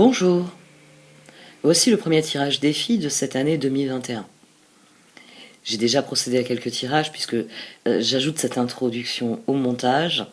Bonjour, voici le premier tirage défi de cette année 2021. J'ai déjà procédé à quelques tirages puisque j'ajoute cette introduction au montage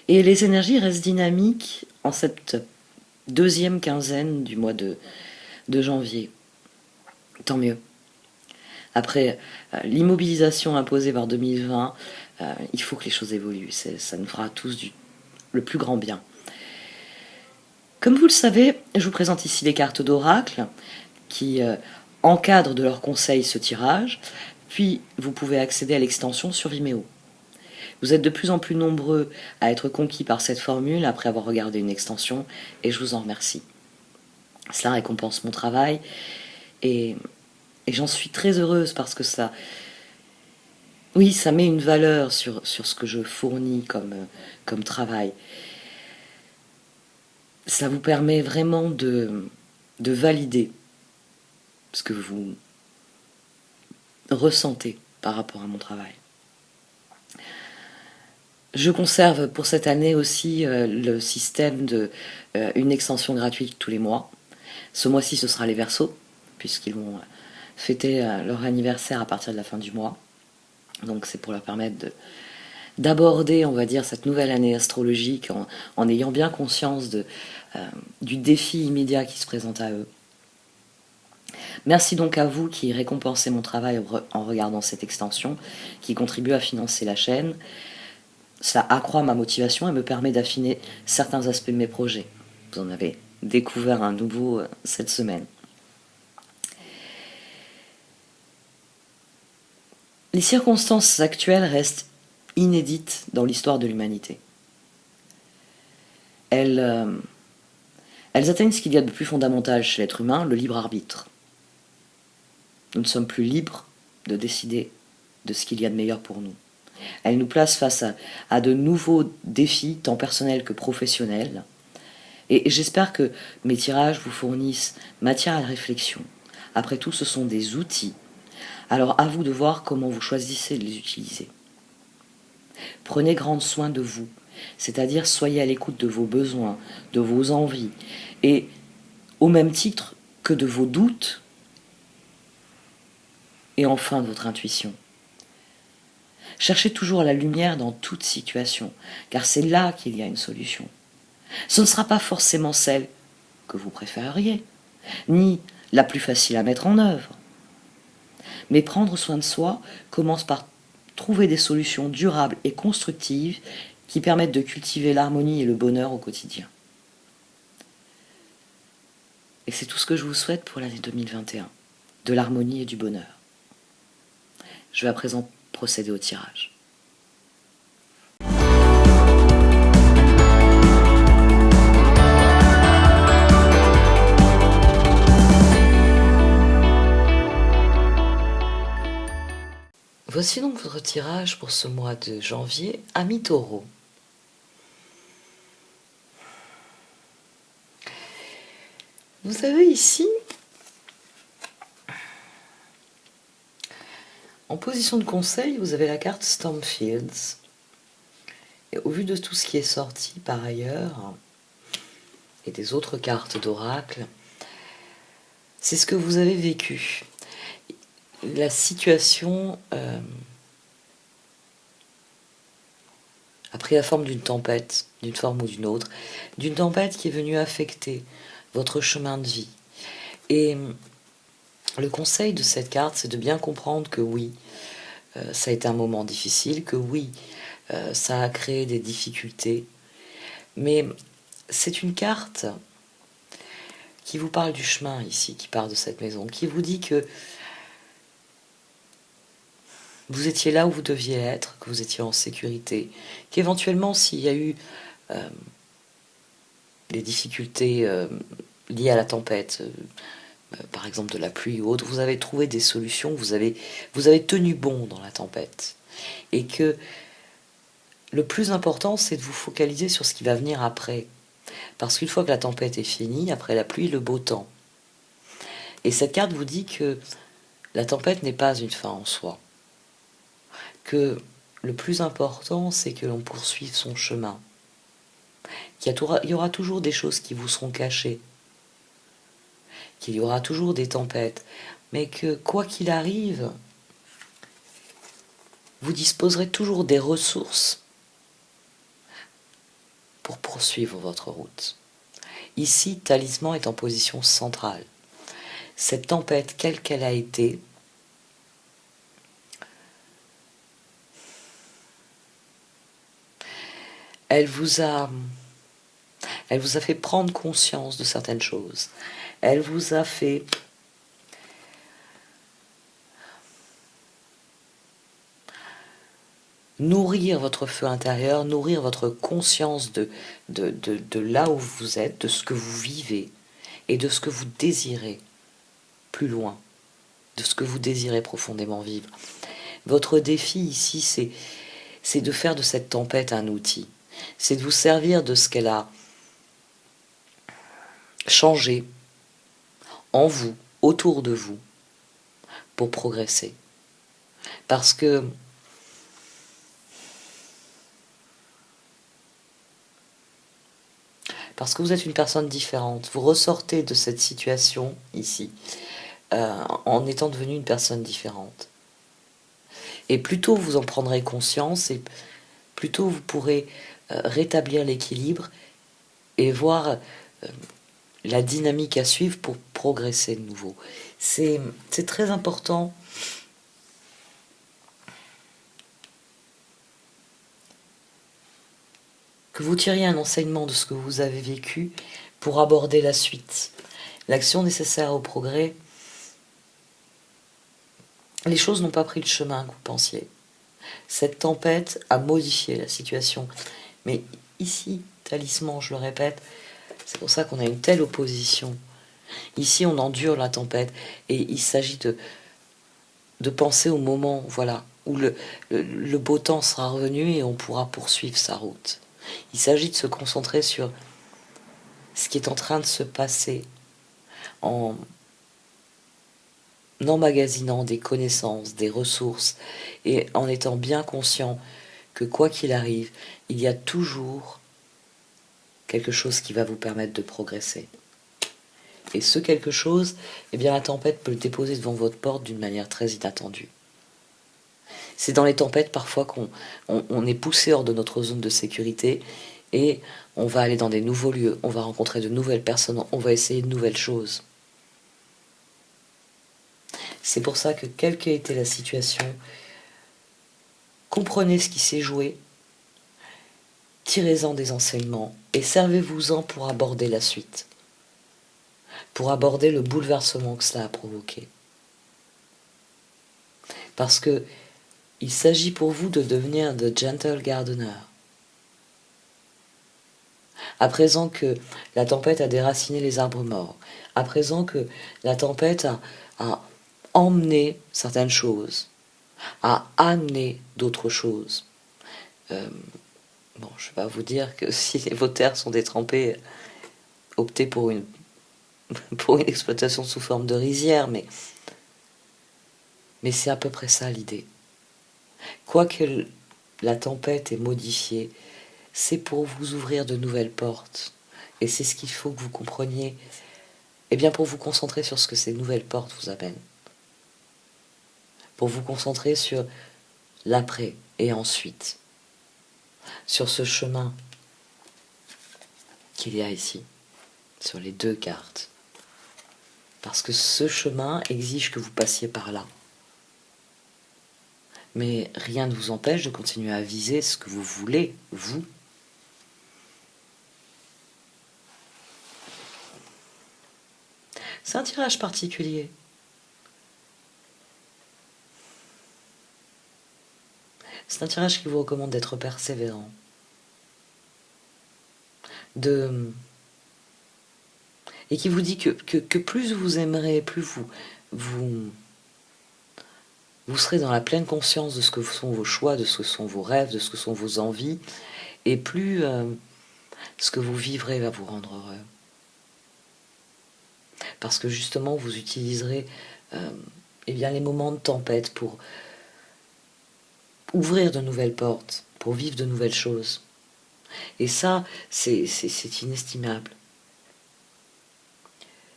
et les énergies restent dynamiques en cette deuxième quinzaine du mois de janvier. Tant mieux. Après l'immobilisation imposée par 2020, il faut que les choses évoluent. Ça nous fera tous le plus grand bien. Comme vous le savez, je vous présente ici les cartes d'oracle qui encadrent de leurs conseils ce tirage, puis vous pouvez accéder à l'extension sur Vimeo. Vous êtes de plus en plus nombreux à être conquis par cette formule après avoir regardé une extension, et je vous en remercie. Cela récompense mon travail, et j'en suis très heureuse parce que ça met une valeur sur ce que je fournis comme travail. Ça vous permet vraiment de valider ce que vous ressentez par rapport à mon travail. Je conserve pour cette année aussi le système de une extension gratuite tous les mois. Ce mois-ci, ce sera les Verseaux, puisqu'ils vont fêter leur anniversaire à partir de la fin du mois. Donc c'est pour leur permettre d'aborder, on va dire, cette nouvelle année astrologique en ayant bien conscience du défi immédiat qui se présente à eux. Merci donc à vous qui récompensez mon travail en regardant cette extension, qui contribue à financer la chaîne. Ça accroît ma motivation et me permet d'affiner certains aspects de mes projets. Vous en avez découvert un nouveau cette semaine. Les circonstances actuelles restent inédites dans l'histoire de l'humanité. Elles atteignent ce qu'il y a de plus fondamental chez l'être humain, le libre arbitre. Nous ne sommes plus libres de décider de ce qu'il y a de meilleur pour nous. Elles nous placent face à de nouveaux défis, tant personnels que professionnels. Et j'espère que mes tirages vous fournissent matière à la réflexion. Après tout, ce sont des outils. Alors à vous de voir comment vous choisissez de les utiliser. Prenez grand soin de vous, c'est-à-dire soyez à l'écoute de vos besoins, de vos envies, et au même titre que de vos doutes, et enfin de votre intuition. Cherchez toujours la lumière dans toute situation, car c'est là qu'il y a une solution. Ce ne sera pas forcément celle que vous préféreriez, ni la plus facile à mettre en œuvre. Mais prendre soin de soi commence par trouver des solutions durables et constructives qui permettent de cultiver l'harmonie et le bonheur au quotidien. Et c'est tout ce que je vous souhaite pour l'année 2021, de l'harmonie et du bonheur. Je vais à présent procéder au tirage. Voici donc votre tirage pour ce mois de janvier, amis Taureau. Vous avez ici, en position de conseil, vous avez la carte Stormfields. Et au vu de tout ce qui est sorti par ailleurs, et des autres cartes d'oracle, c'est ce que vous avez vécu. La situation a pris la forme d'une tempête, d'une forme ou d'une autre, d'une tempête qui est venue affecter votre chemin de vie. Et le conseil de cette carte, c'est de bien comprendre que oui, ça a été un moment difficile, que oui, ça a créé des difficultés, mais c'est une carte qui vous parle du chemin ici, qui part de cette maison, qui vous dit que vous étiez là où vous deviez être, que vous étiez en sécurité, qu'éventuellement s'il y a eu des difficultés liées à la tempête, par exemple de la pluie ou autre, vous avez trouvé des solutions, vous avez tenu bon dans la tempête. Et que le plus important, c'est de vous focaliser sur ce qui va venir après. Parce qu'une fois que la tempête est finie, après la pluie, le beau temps. Et cette carte vous dit que la tempête n'est pas une fin en soi. Que le plus important, c'est que l'on poursuive son chemin. Il y aura toujours des choses qui vous seront cachées. qu'il y aura toujours des tempêtes, mais que quoi qu'il arrive, vous disposerez toujours des ressources pour poursuivre votre route. Ici, Talisman est en position centrale. Cette tempête, quelle qu'elle a été, elle vous a fait prendre conscience de certaines choses. Elle vous a fait nourrir votre feu intérieur, nourrir votre conscience de là où vous êtes, de ce que vous vivez et de ce que vous désirez plus loin, de ce que vous désirez profondément vivre. Votre défi ici, c'est de faire de cette tempête un outil. C'est de vous servir de ce qu'elle a changé en vous, autour de vous, pour progresser. Parce que vous êtes une personne différente. Vous ressortez de cette situation ici en étant devenue une personne différente. Et plus tôt vous en prendrez conscience, et plus tôt vous pourrez rétablir l'équilibre et voir la dynamique à suivre pour progresser de nouveau. C'est très important que vous tiriez un enseignement de ce que vous avez vécu pour aborder la suite. L'action nécessaire au progrès, les choses n'ont pas pris le chemin que vous pensiez. Cette tempête a modifié la situation. Mais ici, Talisman, je le répète, c'est pour ça qu'on a une telle opposition. Ici, on endure la tempête et il s'agit de penser au moment, voilà, où le beau temps sera revenu et on pourra poursuivre sa route. Il s'agit de se concentrer sur ce qui est en train de se passer en emmagasinant des connaissances, des ressources et en étant bien conscient que quoi qu'il arrive, il y a toujours quelque chose qui va vous permettre de progresser. Et ce quelque chose, eh bien la tempête peut le déposer devant votre porte d'une manière très inattendue. C'est dans les tempêtes parfois qu'on est poussé hors de notre zone de sécurité et on va aller dans des nouveaux lieux, on va rencontrer de nouvelles personnes, on va essayer de nouvelles choses. C'est pour ça que quelle qu'ait été la situation, comprenez ce qui s'est joué, tirez-en des enseignements et servez-vous-en pour aborder la suite, pour aborder le bouleversement que cela a provoqué. Parce que il s'agit pour vous de devenir The Gentle Gardener. À présent que la tempête a déraciné les arbres morts, à présent que la tempête a emmené certaines choses, a amené d'autres choses. Bon, je vais pas vous dire que si vos terres sont détrempées, optez pour une exploitation sous forme de rizière, mais c'est à peu près ça l'idée. Quoique la tempête ait modifié, c'est pour vous ouvrir de nouvelles portes. Et c'est ce qu'il faut que vous compreniez. Eh bien, pour vous concentrer sur ce que ces nouvelles portes vous amènent. Pour vous concentrer sur l'après et ensuite. Sur ce chemin qu'il y a ici. Sur les deux cartes. Parce que ce chemin exige que vous passiez par là. Mais rien ne vous empêche de continuer à viser ce que vous voulez, vous. C'est un tirage particulier. C'est un tirage qui vous recommande d'être persévérant. Et qui vous dit que plus vous aimerez, plus vous serez dans la pleine conscience de ce que sont vos choix, de ce que sont vos rêves, de ce que sont vos envies, et plus ce que vous vivrez va vous rendre heureux. Parce que justement, vous utiliserez eh bien, les moments de tempête pour ouvrir de nouvelles portes, pour vivre de nouvelles choses. Et ça, c'est inestimable.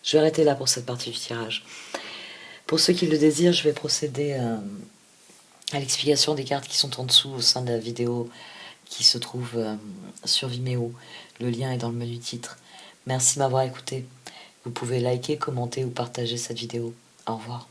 Je vais arrêter là pour cette partie du tirage. Pour ceux qui le désirent, je vais procéder à l'explication des cartes qui sont en dessous au sein de la vidéo qui se trouve sur Vimeo. Le lien est dans le menu titre. Merci de m'avoir écouté. Vous pouvez liker, commenter ou partager cette vidéo. Au revoir.